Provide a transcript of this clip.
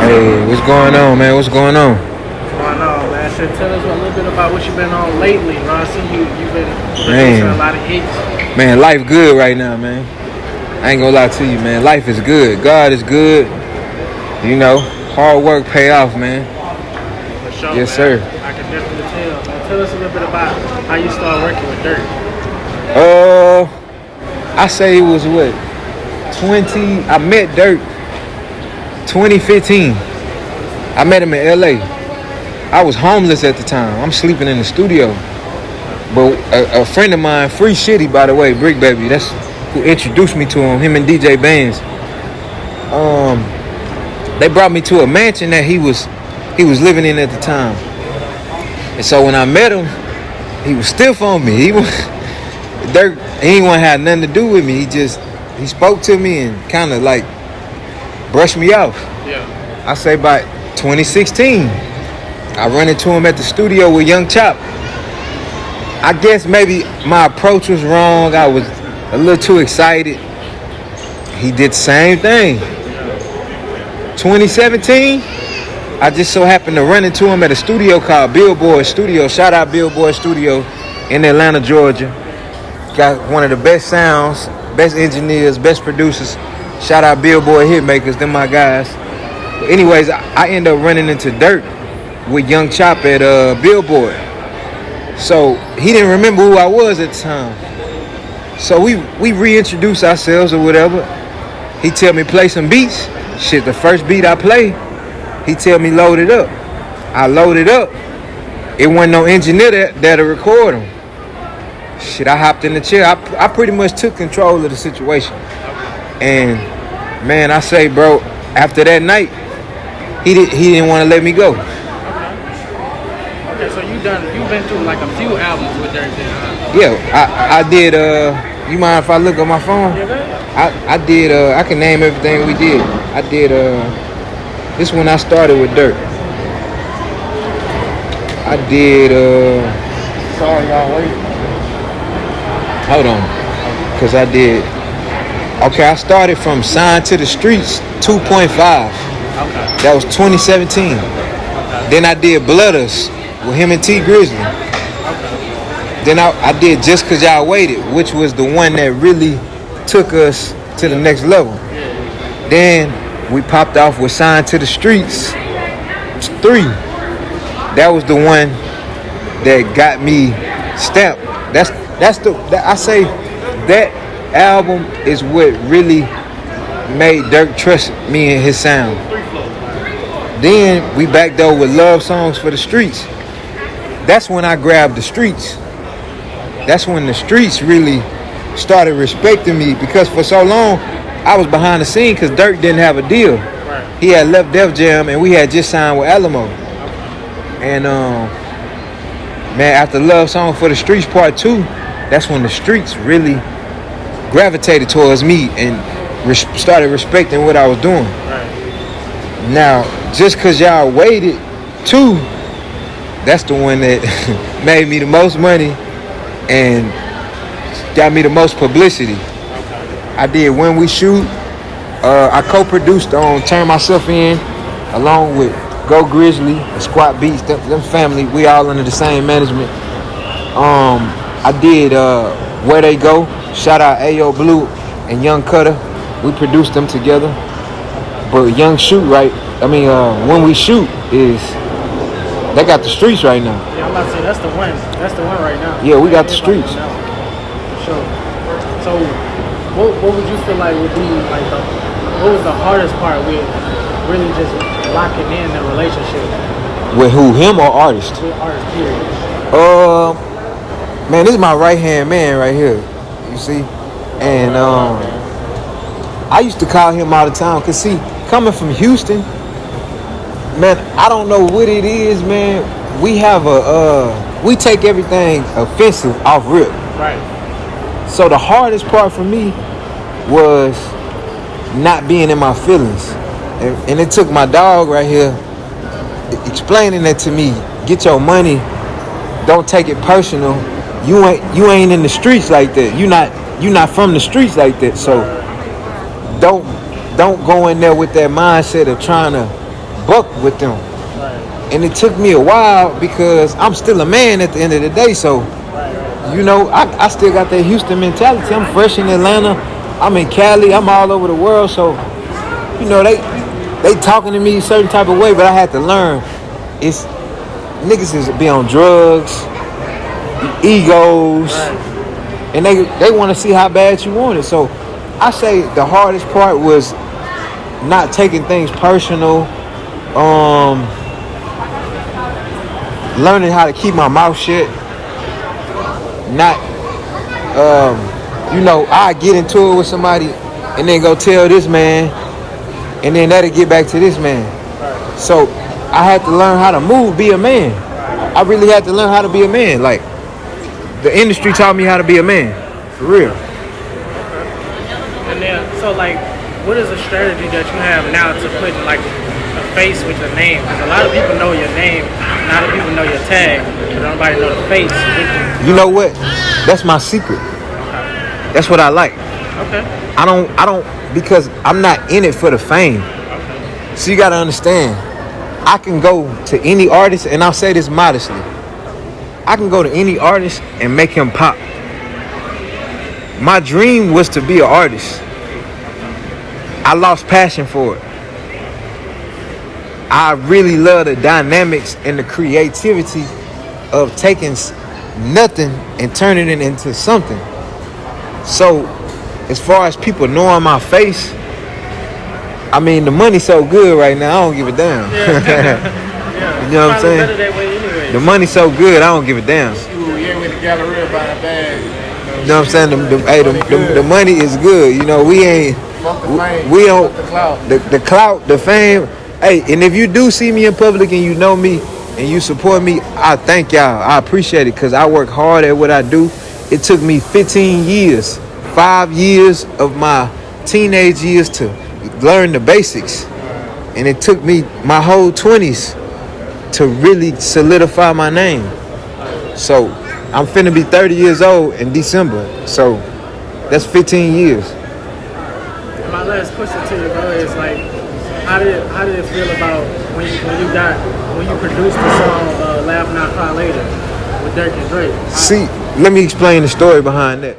Hey, what's going on, man? What's going on? What's going on, man? So tell us a little bit about what you've been on lately. You know, I see you've been producing a lot of hits. Man, life good right now, man. I ain't gonna lie to you, man. Life is good. God is good. You know, hard work pay off, man. For sure, yes, man. sir. I can definitely tell. Man, tell us a little bit about how you started working with Durk. I say it was what? I met Durk 2015. I met him in LA. I was homeless at the time. I'm sleeping in the studio. But a friend of mine, Free Shitty, by the way, Brick Baby, that's who introduced me to him and DJ Bands. They brought me to a mansion that he was living in at the time. And so when I met him, he was stiff on me. Durk, he didn't want to have nothing to do with me. He spoke to me and kind of like brushed me off. Yeah. I say by 2016, I run into him at the studio with Young Chop. I guess maybe my approach was wrong. I was a little too excited. He did the same thing. 2017, I just so happened to run into him at a studio called Billboard Studio. Shout out Billboard Studio in Atlanta, Georgia. Got one of the best sounds, best engineers, best producers. Shout out Billboard Hitmakers, them my guys. But anyways, I ended up running into Durk with Young Chop at Billboard. So he didn't remember who I was at the time. So we reintroduced ourselves or whatever. He tell me play some beats. Shit, the first beat I play, he tell me load it up. I loaded up. It wasn't no engineer that'll record him. Shit, I hopped in the chair. I pretty much took control of the situation. And man, I say, bro, after that night, he didn't want to let me go. Okay, so you've been through like a few albums with Durk then, huh? Yeah, I did. You mind if I look at my phone? I did. I can name everything we did. I did. This when I started with Durk. I did. Sorry, y'all wait. Hold on, cause I did. Okay, I started from Sign to the Streets 2.5. Okay. That was 2017. Okay. Then I did Blooders with him and T Grizzly. Okay. Then I did Just Cause Y'all Waited, which was the one that really took us to the next level. Then we popped off with Sign to the Streets 3. That was the one that got me stamped. I say that album is what really made Durk trust me and his sound. Then we backed up with Love Songs for the Streets. That's when I grabbed the streets. That's when the streets really started respecting me, because for so long I was behind the scene because Durk didn't have a deal. Right. He had left Def Jam and we had just signed with Alamo. And man, after Love Song for the Streets Part 2, that's when the streets really gravitated towards me and started respecting what I was doing. Right. Now, Just Cause Y'all Waited 2, that's the one that made me the most money and got me the most publicity. Okay. I did When We Shoot. I co-produced on Turn Myself In along with Go Grizzly and Squat Beats, them family. We all under the same management. I did Where They Go. Shout out Ayo Blue and Young Cutter. We produced them together. But When We Shoot is, they got the streets right now. Yeah, I'm about to say that's the one. That's the one right now. Yeah, we got the streets. For sure. So, what would you feel like would be like what was the hardest part with really just locking in the relationship? With who, him or artist? With artist, period. Man, this is my right-hand man right here. You see? And I used to call him all the time. Cause see, coming from Houston, man, I don't know what it is, man. We have we take everything offensive off rip. Right. So the hardest part for me was not being in my feelings. And it took my dog right here explaining that to me. Get your money. Don't take it personal. You ain't in the streets like that. You not from the streets like that. So don't go in there with that mindset of trying to buck with them. And it took me a while because I'm still a man at the end of the day. So, you know, I still got that Houston mentality. I'm fresh in Atlanta. I'm in Cali. I'm all over the world. So, you know, they talking to me a certain type of way, but I had to learn. It's niggas is be on drugs, egos, and they want to see how bad you want it. So, I say the hardest part was not taking things personal. Learning how to keep my mouth shut. Not, you know, I get into it with somebody and then go tell this man, and then that'll get back to this man. So I had to learn how to move, be a man. I really had to learn how to be a man. Like, the industry taught me how to be a man, for real. And then, so like, what is the strategy that you have now to put like a face with your name? Because a lot of people know your name, a lot of people know your tag, but nobody know the face with you. You know what? That's my secret. Okay. That's what I like. Okay. I don't, because I'm not in it for the fame. Okay. So you gotta understand, I can go to any artist, and I'll say this modestly. I can go to any artist and make him pop. My dream was to be an artist. I lost passion for it. I really love the dynamics and the creativity of taking nothing and turning it into something. So, as far as people knowing my face, I mean, the money's so good right now, I don't give a damn. Yeah. You know what I'm saying? Better that way anyway. The money's so good, I don't give a damn. You ain't with the Galleria buying a bag. You know what I'm saying? The money is good. You know, we ain't, Fuck the fame. we don't, Fuck the clout. the clout, the fame. Hey, and if you do see me in public and you know me and you support me, I thank y'all. I appreciate it because I work hard at what I do. It took me 15 years, 5 years of my teenage years to learn the basics. And it took me my whole 20s to really solidify my name. So I'm finna be 30 years old in December. So that's 15 years. And my last question to you, bro, is like, how did it feel about when you produced the song "Laugh Not Cry Later" with Durk and Drake? See, let me explain the story behind that.